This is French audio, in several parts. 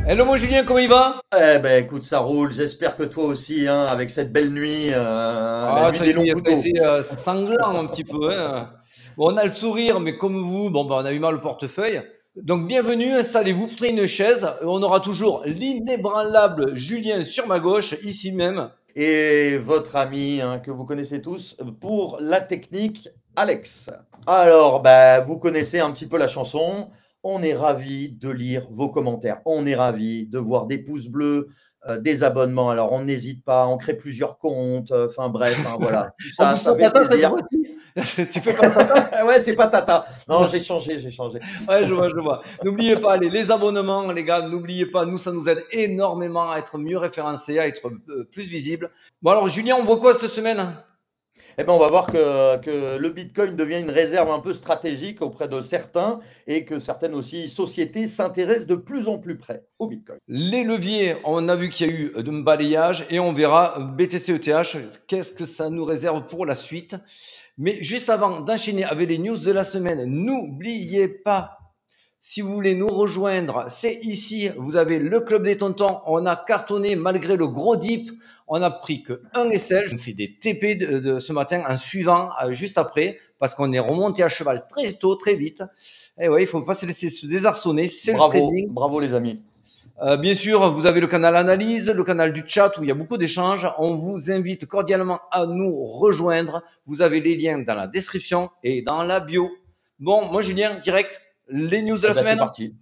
Hello mon Julien, comment il va? Eh ben écoute, ça roule. J'espère que toi aussi, hein, avec cette belle nuit, la Ah, nuit des longs ça a couteaux. été sanglant un petit peu, hein. Bon, on a le sourire, mais comme vous, bon, bah, on a eu mal au portefeuille. Donc bienvenue, installez-vous, prenez une chaise. On aura toujours l'inébranlable Julien sur ma gauche, ici même. Et votre ami, hein, que vous connaissez tous, pour la technique, Alex. Alors, bah, vous connaissez un petit peu la chanson. On est ravis de lire vos commentaires. On est ravis de voir des pouces bleus, des abonnements. Alors, on n'hésite pas, on crée plusieurs comptes. Enfin, bref, hein, voilà. Tout En ça, plus, ça pas fait tata cette plaisir. fois-ci. Tu fais pas tata? Ouais, c'est pas tata. Non, j'ai changé, j'ai changé. Ouais, je vois, je vois. N'oubliez pas les abonnements, les gars. N'oubliez pas, nous, ça nous aide énormément à être mieux référencés, à être plus visibles. Bon, alors, Julien, on voit quoi cette semaine? Eh ben, on va voir que le Bitcoin devient une réserve un peu stratégique auprès de certains et que certaines aussi sociétés s'intéressent de plus en plus près au Bitcoin. Les leviers, on a vu qu'il y a eu un balayage et on verra BTC-ETH, qu'est-ce que ça nous réserve pour la suite. Mais juste avant d'enchaîner avec les news de la semaine, n'oubliez pas, si vous voulez nous rejoindre, c'est ici, vous avez le Club des Tontons. On a cartonné malgré le gros dip. On a pris que un SL. Je me fais des TP de ce matin en suivant juste après parce qu'on est remonté à cheval très tôt, très vite. Et ouais, il faut pas se laisser se désarçonner. C'est le Bravo, trading. bravo les amis. Bien sûr, vous avez le canal analyse, le canal du chat où il y a beaucoup d'échanges. On vous invite cordialement à nous rejoindre. Vous avez les liens dans la description et dans la bio. Bon, moi Julien, direct, les news de Eh la ben, c'est semaine. parti.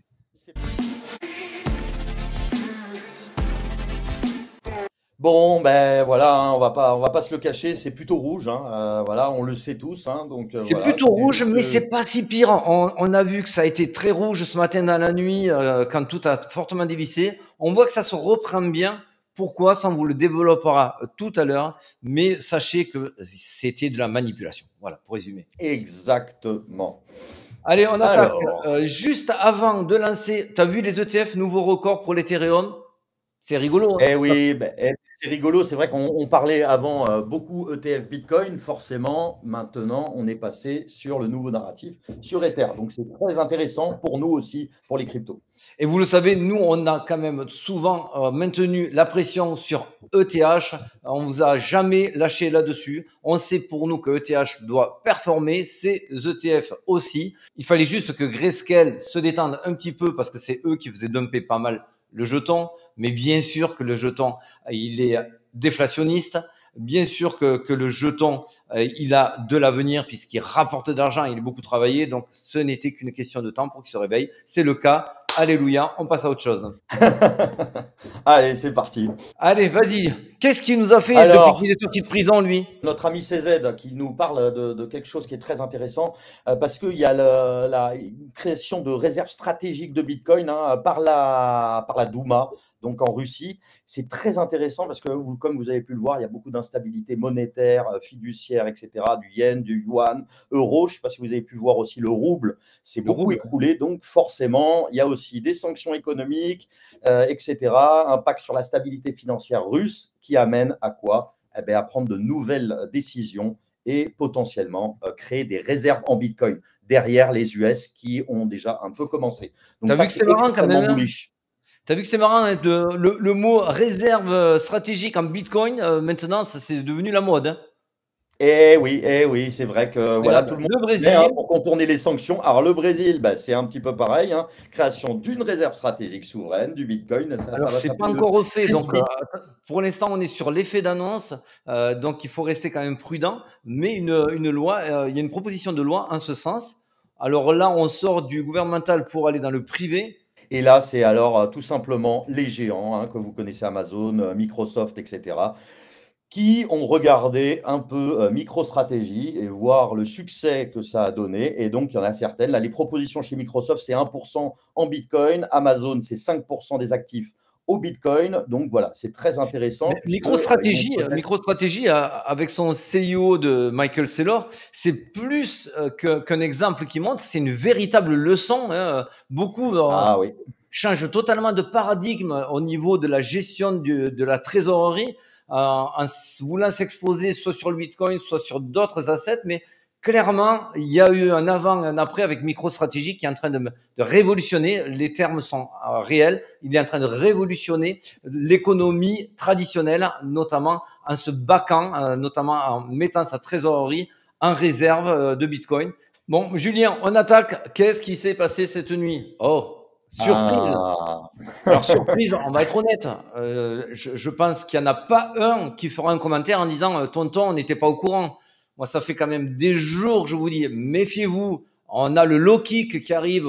Bon, ben voilà, hein, on va pas se le cacher, c'est plutôt rouge, hein, voilà, on le sait tous, hein, donc C'est voilà, plutôt c'était rouge, juste. mais c'est pas si pire. On a vu que ça a été très rouge ce matin dans la nuit quand tout a fortement dévissé. On voit que ça se reprend bien. Pourquoi? Ça, on vous le développera tout à l'heure. Mais sachez que c'était de la manipulation. Voilà, pour résumer. Exactement. Allez, on attaque. Alors, Juste avant de lancer, tu as vu les ETF, nouveau record pour l'Ethereum? C'est rigolo, hein, eh ça. oui, ben, c'est rigolo, c'est vrai qu'on parlait avant beaucoup ETF Bitcoin, forcément, maintenant on est passé sur le nouveau narratif, sur Ether. Donc c'est très intéressant pour nous aussi, pour les cryptos. Et vous le savez, nous, on a quand même souvent maintenu la pression sur ETH. On vous a jamais lâché là-dessus. On sait pour nous que ETH doit performer, ces ETF aussi. Il fallait juste que Grayscale se détende un petit peu parce que c'est eux qui faisaient dumper pas mal le jeton. Mais bien sûr que le jeton, il est déflationniste. Bien sûr que le jeton, il a de l'avenir puisqu'il rapporte de l'argent, il est beaucoup travaillé. Donc, ce n'était qu'une question de temps pour qu'il se réveille. C'est le cas. Alléluia, on passe à autre chose. Allez, c'est parti. Allez, vas-y. Qu'est-ce qu'il nous a fait depuis qu'il Alors, est sorti de prison, lui? notre ami CZ qui nous parle de quelque chose qui est très intéressant parce qu'il y a une création de réserves stratégiques de Bitcoin, hein, par la Douma, donc en Russie. C'est très intéressant parce que, comme vous avez pu le voir, il y a beaucoup d'instabilité monétaire, fiduciaire, etc., du yen, du yuan, euro. Je ne sais pas si vous avez pu voir aussi le rouble, c'est Le beaucoup rouble. écroulé. Donc forcément, il y a aussi des sanctions économiques, etc., impact sur la stabilité financière russe qui amène à quoi? Eh bien, à prendre de nouvelles décisions et potentiellement créer des réserves en Bitcoin derrière les US qui ont déjà un peu commencé. Donc T'as ça, vu que c'est c'est marrant quand extrêmement même, hein? bullish. T'as vu que c'est marrant, hein, le mot réserve stratégique en Bitcoin, maintenant, c'est devenu la mode, hein. Eh oui, c'est vrai que voilà, Regarde, tout le monde le fait, hein, Brésil. pour contourner les sanctions. Alors le Brésil, bah, c'est un petit peu pareil, hein, création d'une réserve stratégique souveraine du Bitcoin, Alors, ça va c'est pas s'appeler le encore refait. Donc, SBIT. pour l'instant, on est sur l'effet d'annonce. Donc, il faut rester quand même prudent. Mais une loi, il y a une proposition de loi en ce sens. Alors là, on sort du gouvernemental pour aller dans le privé. Et là, c'est alors tout simplement les géants, hein, que vous connaissez, Amazon, Microsoft, etc., qui ont regardé un peu MicroStrategy et voir le succès que ça a donné. Et donc, il y en a certaines. Là, les propositions chez Microsoft, c'est 1% en Bitcoin. Amazon, c'est 5% des actifs au Bitcoin. Donc, voilà, c'est très intéressant Mais puisqu'ils vont peut-être. MicroStrategy, avec son CEO de Michael Saylor, c'est plus qu'un exemple qui montre, c'est une véritable leçon, hein. Beaucoup Ah oui. changent totalement de paradigme au niveau de la gestion de la trésorerie, en voulant s'exposer soit sur le Bitcoin, soit sur d'autres assets. Mais clairement, il y a eu un avant et un après avec MicroStrategy qui est en train de révolutionner. Les termes sont réel. Il est en train de révolutionner l'économie traditionnelle, notamment en se baquant, notamment en mettant sa trésorerie en réserve de Bitcoin. Bon, Julien, on attaque. Qu'est-ce qui s'est passé cette nuit? Oh, surprise! Ah. Alors, surprise, on va être honnête. Je pense qu'il n'y en a pas un qui fera un commentaire en disant Tonton, on n'était pas au courant. Moi, ça fait quand même des jours que je vous dis méfiez-vous. On a le low kick qui arrive.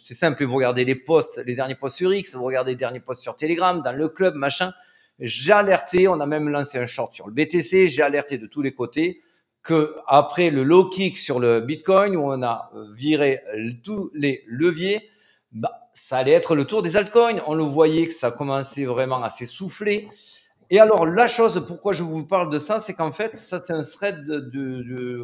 C'est simple, vous regardez les posts, les derniers posts sur X, vous regardez les derniers posts sur Telegram, dans le club, machin. J'ai alerté, on a même lancé un short sur le BTC. J'ai alerté de tous les côtés que après le low kick sur le Bitcoin, où on a viré tous les leviers, bah, ça allait être le tour des altcoins. On le voyait que ça commençait vraiment à s'essouffler. Et alors, la chose, pourquoi je vous parle de ça, c'est qu'en fait, ça, c'est un thread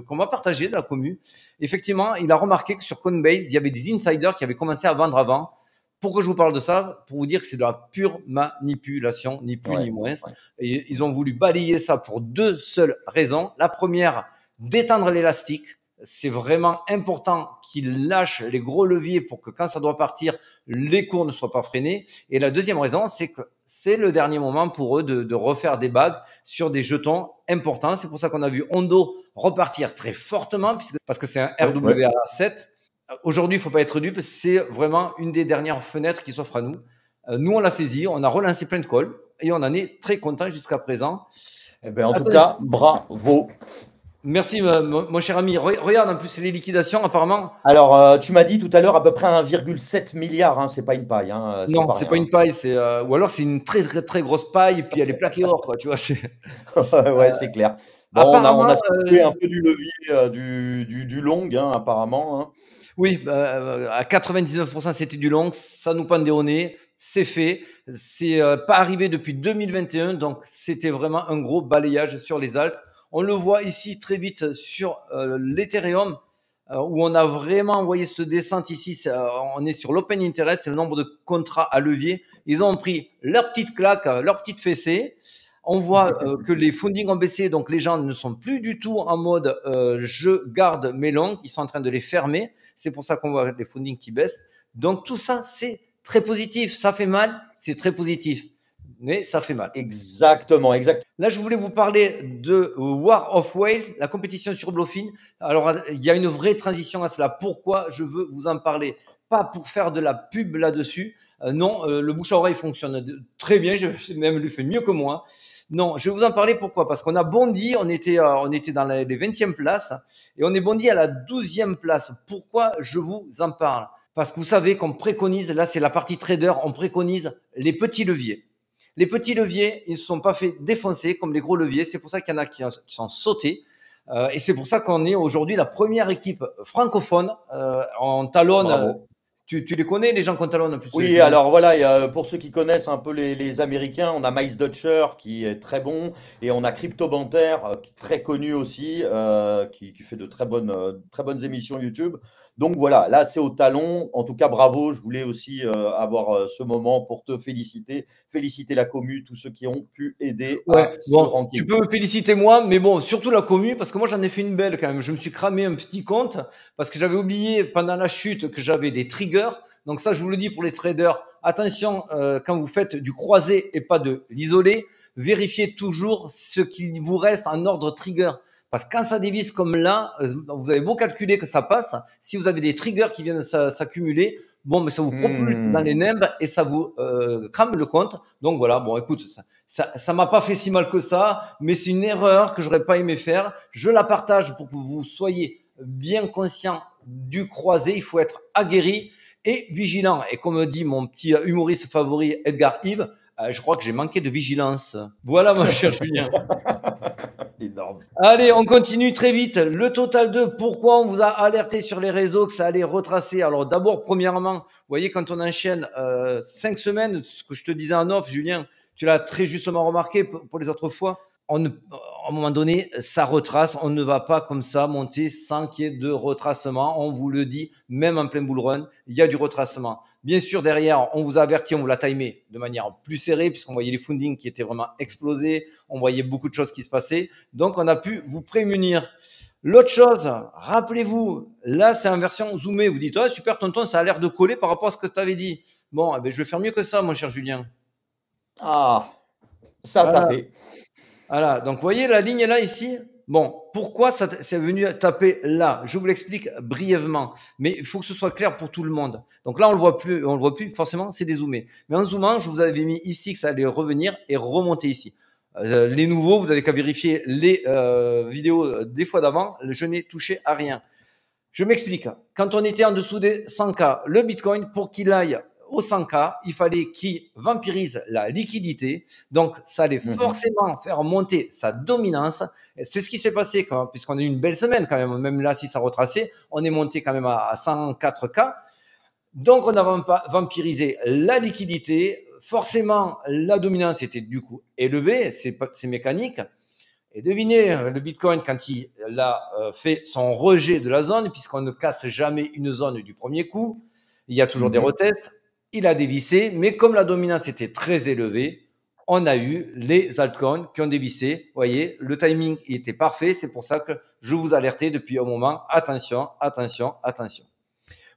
qu'on va partager de la commu. Effectivement, il a remarqué que sur Coinbase, il y avait des insiders qui avaient commencé à vendre avant. Pourquoi je vous parle de ça? Pour vous dire que c'est de la pure manipulation, ni plus ni moins. Et ils ont voulu balayer ça pour deux seules raisons. La première, d'étendre l'élastique. C'est vraiment important qu'ils lâchent les gros leviers pour que quand ça doit partir, les cours ne soient pas freinés. Et la deuxième raison, c'est que c'est le dernier moment pour eux de refaire des bagues sur des jetons importants. C'est pour ça qu'on a vu Ondo repartir très fortement parce que c'est un RWA7. Aujourd'hui, il ne faut pas être dupe, c'est vraiment une des dernières fenêtres qui s'offre à nous. Nous, on l'a saisi, on a relancé plein de calls et on en est très content jusqu'à présent. Eh ben, en tout cas, bravo. Merci, mon cher ami. Regarde, en plus, les liquidations, apparemment. Alors, tu m'as dit tout à l'heure à peu près 1,7 milliard, hein, c'est pas une paille. Hein, non, c'est pas une paille, ou alors c'est une très, très, très grosse paille et puis elle est plaquée or, quoi, tu vois. Ouais, c'est clair. Bon, on a secoué un peu du levier du long, hein, apparemment. Hein. Oui, à 99%, c'était du long, ça nous pendait au nez, c'est fait. C'est pas arrivé depuis 2021, donc c'était vraiment un gros balayage sur les alts. On le voit ici très vite sur l'Ethereum, où on a vraiment envoyé cette descente ici. On est sur l'open interest, c'est le nombre de contrats à levier. Ils ont pris leur petite claque, leur petite fessée. On voit que les fundings ont baissé, donc les gens ne sont plus du tout en mode je garde mes longs, ils sont en train de les fermer. C'est pour ça qu'on voit les fundings qui baissent. Donc tout ça, c'est très positif. Ça fait mal, c'est très positif. Mais ça fait mal. Exactement, exactement. Là, je voulais vous parler de War of Whales, la compétition sur Bluefin. Alors, il y a une vraie transition à cela. Pourquoi je veux vous en parler? Pas pour faire de la pub là-dessus. Non, le bouche à oreille fonctionne très bien. J'ai même lui fait mieux que moi. Non, je vais vous en parler. Pourquoi? Parce qu'on a bondi. On était dans les 20e places et on est bondi à la 12e place. Pourquoi je vous en parle? Parce que vous savez qu'on préconise, là c'est la partie trader, on préconise les petits leviers. Les petits leviers, ils ne se sont pas fait défoncer comme les gros leviers. C'est pour ça qu'il y en a qui sont sautés. Et c'est pour ça qu'on est aujourd'hui la première équipe francophone. On talonne. Tu les connais, les gens qu'on talonne en plus? Oui, alors voilà, pour ceux qui connaissent un peu les Américains, on a Miles Dutcher qui est très bon et on a Crypto Banter, très connu aussi, qui fait de très bonnes émissions YouTube. Donc voilà, là c'est au talon. En tout cas, bravo. Je voulais aussi avoir ce moment pour te féliciter la commu, tous ceux qui ont pu aider à ce ranking. Tu peux me féliciter moi, mais bon, surtout la commu, parce que moi j'en ai fait une belle quand même. Je me suis cramé un petit compte parce que j'avais oublié pendant la chute que j'avais des triggers. Donc ça, je vous le dis pour les traders, attention quand vous faites du croisé et pas de l'isolé, vérifiez toujours ce qu'il vous reste en ordre trigger. Parce que quand ça dévisse comme là, vous avez beau calculer que ça passe, si vous avez des triggers qui viennent s'accumuler, bon, mais ça vous propulse dans les nimbes et ça vous crame le compte. Donc voilà, bon, écoute, ça m'a pas fait si mal que ça, mais c'est une erreur que j'aurais pas aimé faire. Je la partage pour que vous soyez bien conscient du croisé. Il faut être aguerri et vigilant. Et comme dit mon petit humoriste favori, Edgar Yves, je crois que j'ai manqué de vigilance. Voilà, mon cher Julien. Énorme. Allez, on continue très vite. Le total 2, pourquoi on vous a alerté sur les réseaux que ça allait retracer? Alors d'abord, premièrement, vous voyez, quand on enchaîne 5 semaines, ce que je te disais en off, Julien, tu l'as très justement remarqué pour les autres fois, à un moment donné, ça retrace. On ne va pas comme ça monter sans qu'il y ait de retracement. On vous le dit, même en plein bull run, il y a du retracement. Bien sûr, derrière, on vous a averti, on vous l'a timé de manière plus serrée, puisqu'on voyait les fundings qui étaient vraiment explosés. On voyait beaucoup de choses qui se passaient. Donc, on a pu vous prémunir. L'autre chose, rappelez-vous, là, c'est en version zoomée. Vous dites, oh, super, tonton, ça a l'air de coller par rapport à ce que tu avais dit. Bon, eh ben, je vais faire mieux que ça, mon cher Julien. Ah, ça a Voilà. tapé. Voilà. Donc, vous voyez la ligne là, ici? Bon, pourquoi ça c'est venu taper là? Je vous l'explique brièvement, mais il faut que ce soit clair pour tout le monde. Donc là, on le voit plus, forcément, c'est dézoomé. Mais en zoomant, je vous avais mis ici que ça allait revenir et remonter ici. Les nouveaux, vous avez qu'à vérifier les vidéos des fois d'avant. Je n'ai touché à rien. Je m'explique. Quand on était en dessous des 100K, le Bitcoin, pour qu'il aille aux 100K, il fallait qu'il vampirise la liquidité. Donc, ça allait forcément faire monter sa dominance. C'est ce qui s'est passé puisqu'on a eu une belle semaine quand même. Même là, si ça retraçait, on est monté quand même à 104K. Donc, on a vampirisé la liquidité. Forcément, la dominance était du coup élevée. C'est mécanique. Et devinez, le Bitcoin, quand il a fait son rejet de la zone, puisqu'on ne casse jamais une zone du premier coup, il y a toujours des retests, il a dévissé, mais comme la dominance était très élevée, on a eu les altcoins qui ont dévissé. Vous voyez, le timing il était parfait, c'est pour ça que je vous alertais depuis un moment, attention, attention, attention.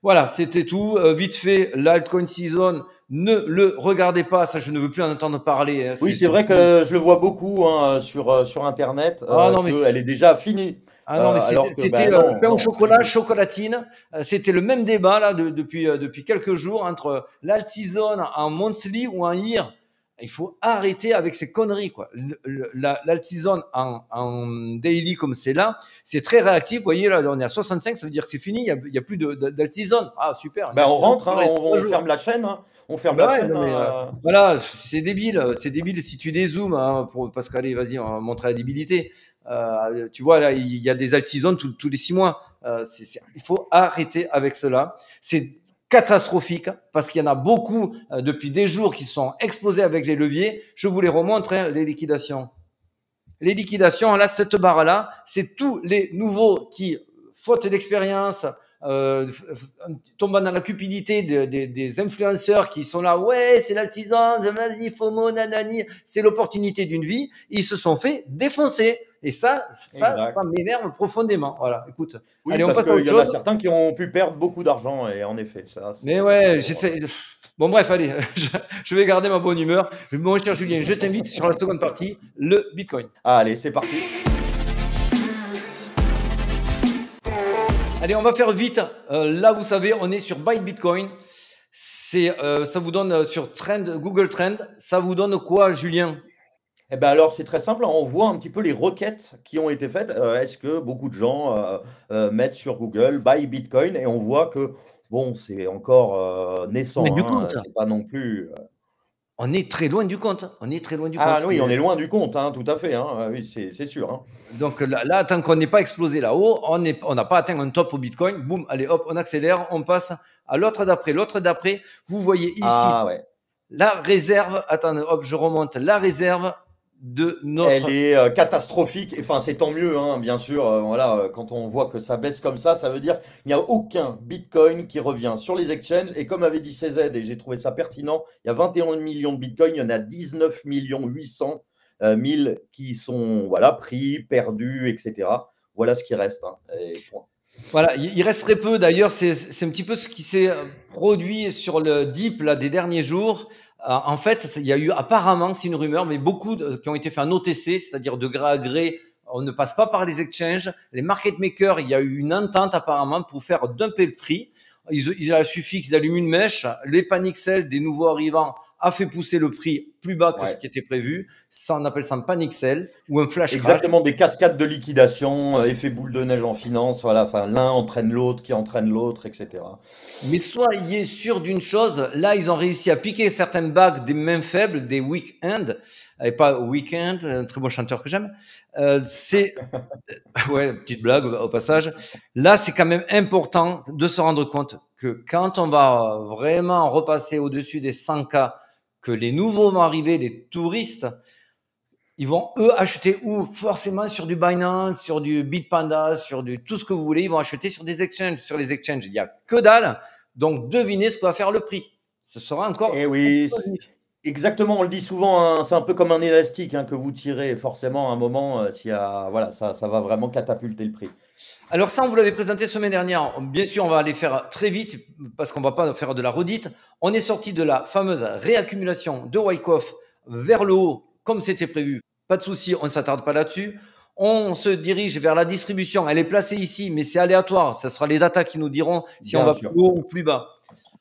Voilà, c'était tout. Vite fait, l'altcoin season, ne le regardez pas, ça je ne veux plus en entendre parler. Hein. Oui, c'est vrai que je le vois beaucoup hein, sur Internet, Ah non, mais qu'elle est déjà finie. ah non, mais Alors que, c'était ben non, pain au non, pas du chocolat, tout. chocolatine. C'était le même débat là depuis quelques jours entre l'altizone en monthly ou en year. Il faut arrêter avec ces conneries quoi. L'altizone en daily comme c'est là, c'est très réactif. Vous voyez là, on est à 65, ça veut dire que c'est fini. Il y a plus d'altizone. Ah super, une Ben, on altisone rentre, hein, trois on jours. ferme la chaîne. Hein. On Ah ferme bah la ouais, chaîne. non mais voilà, c'est débile si tu dézoomes hein, parce qu'allez, vas-y, on va montrer la débilité. Tu vois là, il y a des altizones tous les 6 mois. Il faut arrêter avec cela. C'est catastrophique parce qu'il y en a beaucoup depuis des jours qui sont exposés avec les leviers. Je vous les remontre hein, les liquidations. Les liquidations, là, cette barre-là, c'est tous les nouveaux qui, faute d'expérience, tombant dans la cupidité des influenceurs qui sont là, ouais, c'est l'artisan, vas-y, FOMO, nanani, c'est l'opportunité d'une vie. Ils se sont fait défoncer. Et ça Exact. m'énerve profondément. Voilà, écoute. Oui, Allez, on parce passe à qu'il autre y en a chose. certains qui ont pu perdre beaucoup d'argent, et en effet, ça, Mais c'est ouais, toujours. j'essaie. Bon, bref, allez, je vais garder ma bonne humeur. Mon cher Julien, je t'invite sur la seconde partie, le Bitcoin. Allez, c'est parti. Allez, on va faire vite. Là, vous savez, on est sur Buy Bitcoin. Ça vous donne sur Google Trend, ça vous donne quoi, Julien? Eh ben alors, c'est très simple. On voit un petit peu les requêtes qui ont été faites. Est-ce que beaucoup de gens mettent sur Google Buy Bitcoin et on voit que, bon, c'est encore Mais naissant. du Hein, compte. c'est pas non plus. On est très loin du compte. On est très loin du compte. Ah oui, on est loin du compte, hein, tout à fait. Hein. Ah oui, c'est sûr. Hein. Donc là, tant qu'on n'est pas explosé là-haut, on n'a pas atteint un top au Bitcoin. Boum, allez, hop, on accélère, on passe à l'autre d'après. L'autre d'après, vous voyez ici Ah ouais. la réserve. Attendez, hop, je remonte la réserve de Elle notre. est catastrophique. Enfin, c'est tant mieux, hein, bien sûr. Voilà, quand on voit que ça baisse comme ça veut dire qu'il n'y a aucun Bitcoin qui revient sur les exchanges. Et comme avait dit CZ, et j'ai trouvé ça pertinent, il y a 21 millions de Bitcoin, il y en a 19 millions 800 000 qui sont voilà, pris, perdus, etc. Voilà ce qui reste. Hein, et point. Voilà, il reste très peu. D'ailleurs, c'est un petit peu ce qui s'est produit sur le dip là, des derniers jours. En fait, il y a eu apparemment, c'est une rumeur, mais beaucoup qui ont été faits en OTC, c'est-à-dire de gré à gré. On ne passe pas par les exchanges. Les market makers, il y a eu une entente apparemment pour faire dumper le prix. Il a suffi qu'ils allument une mèche. Les panic sell des nouveaux arrivants a fait pousser le prix plus bas que ce Ouais. qui était prévu. Ça, on appelle ça un panic sell ou un flash crash. Exactement, des cascades de liquidation, effet boule de neige en finance, voilà, enfin, l'un entraîne l'autre, qui entraîne l'autre, etc. Mais soyez sûr d'une chose, là, ils ont réussi à piquer certaines bagues des mains faibles, des week-end, et pas week-end, un très bon chanteur que j'aime. Ouais, petite blague au passage. Là, c'est quand même important de se rendre compte que quand on va vraiment repasser au-dessus des 100K, que les nouveaux vont arriver, les touristes, ils vont eux acheter où? Forcément sur du Binance, sur du Bitpanda, sur du tout ce que vous voulez. Ils vont acheter sur des exchanges. Sur les exchanges, il y a que dalle. Donc devinez ce que va faire le prix. Ce sera encore Et oui, explosif. Exactement, on le dit souvent, hein, c'est un peu comme un élastique hein, que vous tirez forcément à un moment, s'il y a, voilà, ça va vraiment catapulter le prix. Alors ça, on vous l'avait présenté semaine dernière. Bien sûr, on va aller faire très vite parce qu'on ne va pas faire de la redite. On est sorti de la fameuse réaccumulation de Wyckoff vers le haut, comme c'était prévu. Pas de souci, on ne s'attarde pas là-dessus. On se dirige vers la distribution. Elle est placée ici, mais c'est aléatoire. Ce sera les datas qui nous diront si on Bien va plus sûr. haut ou plus bas.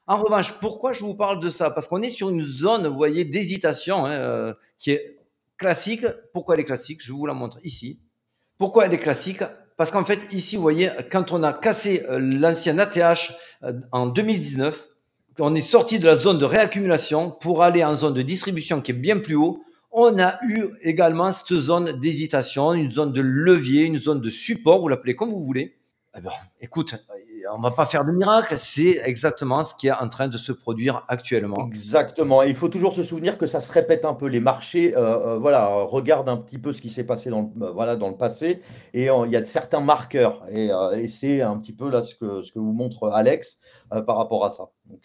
En revanche, pourquoi je vous parle de ça? Parce qu'on est sur une zone, vous voyez, d'hésitation hein, qui est classique. Pourquoi elle est classique? Je vous la montre ici. Pourquoi elle est classique? Parce qu'en fait, ici, vous voyez, quand on a cassé l'ancien ATH en 2019, on est sorti de la zone de réaccumulation pour aller en zone de distribution qui est bien plus haut. On a eu également cette zone d'hésitation, une zone de levier, une zone de support, vous l'appelez comme vous voulez. Eh ben, écoute, on ne va pas faire de miracle, c'est exactement ce qui est en train de se produire actuellement. Exactement. Et il faut toujours se souvenir que ça se répète un peu. Les marchés, voilà, regardent un petit peu ce qui s'est passé voilà, dans le passé, et il y a certains marqueurs. Et c'est un petit peu là ce que vous montre Alex par rapport à ça. Donc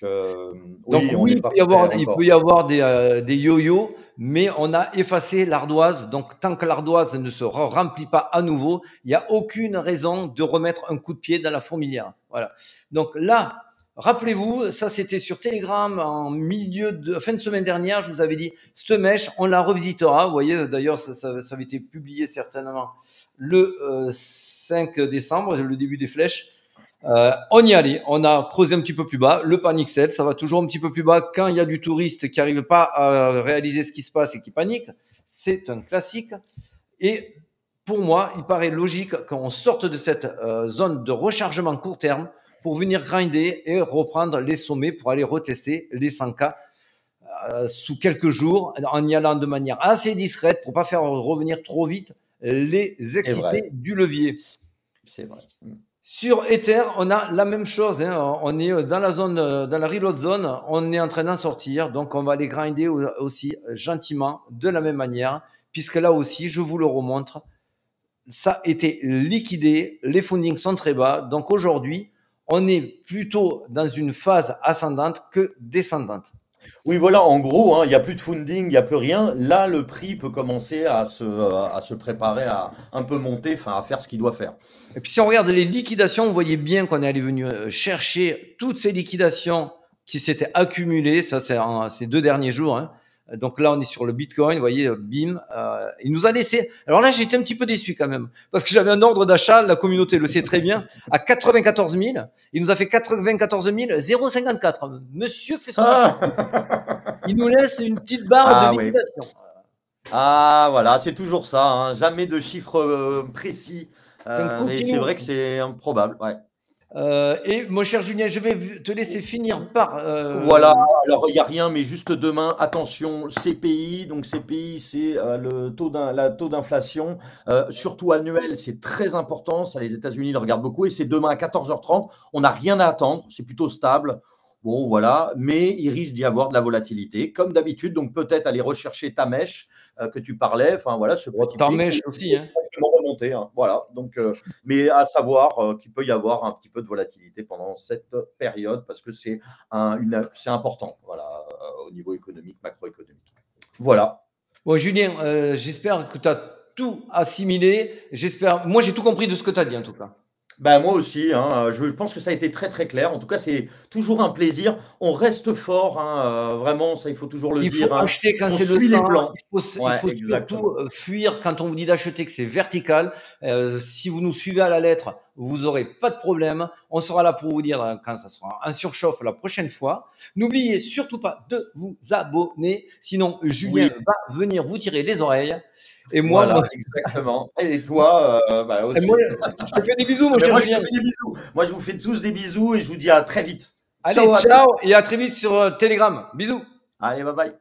Oui, on oui, est parti derrière il peut encore. y avoir des yo-yo, mais on a effacé l'ardoise. Donc tant que l'ardoise ne se remplit pas à nouveau, il n'y a aucune raison de remettre un coup de pied dans la fourmilière. Voilà. Donc là, rappelez-vous, ça c'était sur Telegram en milieu de fin de semaine dernière. Je vous avais dit, cette mèche, on la revisitera. Vous voyez, d'ailleurs, ça avait été publié certainement le 5 décembre, le début des flèches. On y allait, on a creusé un petit peu plus bas, le panic sell, ça va toujours un petit peu plus bas quand il y a du touriste qui n'arrive pas à réaliser ce qui se passe et qui panique. C'est un classique. Et pour moi, il paraît logique qu'on sorte de cette zone de rechargement court terme pour venir grinder et reprendre les sommets pour aller retester les 100K sous quelques jours en y allant de manière assez discrète pour pas faire revenir trop vite les C'est excités vrai. du levier. C'est vrai. Sur Ether, on a la même chose. Hein. On est dans la zone, dans la reload zone. On est en train d'en sortir. Donc, on va les grinder aussi gentiment, de la même manière, puisque là aussi, je vous le remontre, ça a été liquidé. Les fundings sont très bas. Donc, aujourd'hui, on est plutôt dans une phase ascendante que descendante. Oui, voilà, en gros, hein, il n'y a plus de funding, il n'y a plus rien. Là, le prix peut commencer à se préparer à un peu monter, enfin, à faire ce qu'il doit faire. Et puis si on regarde les liquidations, vous voyez bien qu'on est allé venir chercher toutes ces liquidations qui s'étaient accumulées, ça c'est ces 2 derniers jours. Hein. Donc là, on est sur le Bitcoin, vous voyez, bim, il nous a laissé. Alors là, j'ai été un petit peu déçu quand même, parce que j'avais un ordre d'achat, la communauté le sait très bien, à 94 000. Il nous a fait 94 054. Monsieur fait son Ah, il nous laisse une petite barre de ah oui. liquidation. Ah, voilà, c'est toujours ça, hein, jamais de chiffre précis, C'est un mais c'est continu. vrai que c'est improbable, ouais. Et mon cher Julien, je vais te laisser finir par Voilà, alors il n'y a rien, mais juste demain, attention, CPI, donc CPI, c'est la taux d'inflation, surtout annuel, c'est très important, ça les États-Unis le regardent beaucoup, et c'est demain à 14h30, on n'a rien à attendre, c'est plutôt stable, bon voilà, mais il risque d'y avoir de la volatilité, comme d'habitude, donc peut-être aller rechercher ta mèche que tu parlais, enfin voilà, ce petit ta prix mèche aussi. Hein. remonter, hein, voilà, donc, mais à savoir qu'il peut y avoir un petit peu de volatilité pendant cette période, parce que c'est c'est important, voilà, au niveau économique, macroéconomique. Voilà. Bon, Julien, j'espère que tu as tout assimilé. Moi, j'ai tout compris de ce que tu as dit en tout cas. Ben, moi aussi, hein, je pense que ça a été très très clair. En tout cas, c'est toujours un plaisir. On reste fort, hein, vraiment, ça il faut toujours le Il faut dire, hein. acheter quand On c'est le suit les 100. plans. Il Ouais, faut surtout exactement. fuir quand on vous dit d'acheter que c'est vertical. Si vous nous suivez à la lettre, vous aurez pas de problème. On sera là pour vous dire quand ça sera un surchauffe la prochaine fois. N'oubliez surtout pas de vous abonner. Sinon, Julien Oui, va venir vous tirer les oreilles. Et voilà, exactement. Et toi, bah, moi, aussi. je te fais des bisous, mon Mais cher moi, je Julien. vous fais des bisous. Moi, je vous fais tous des bisous et je vous dis à très vite. Allez, Ciao à tous. ciao et à très vite sur Telegram. Bisous. Allez, bye bye.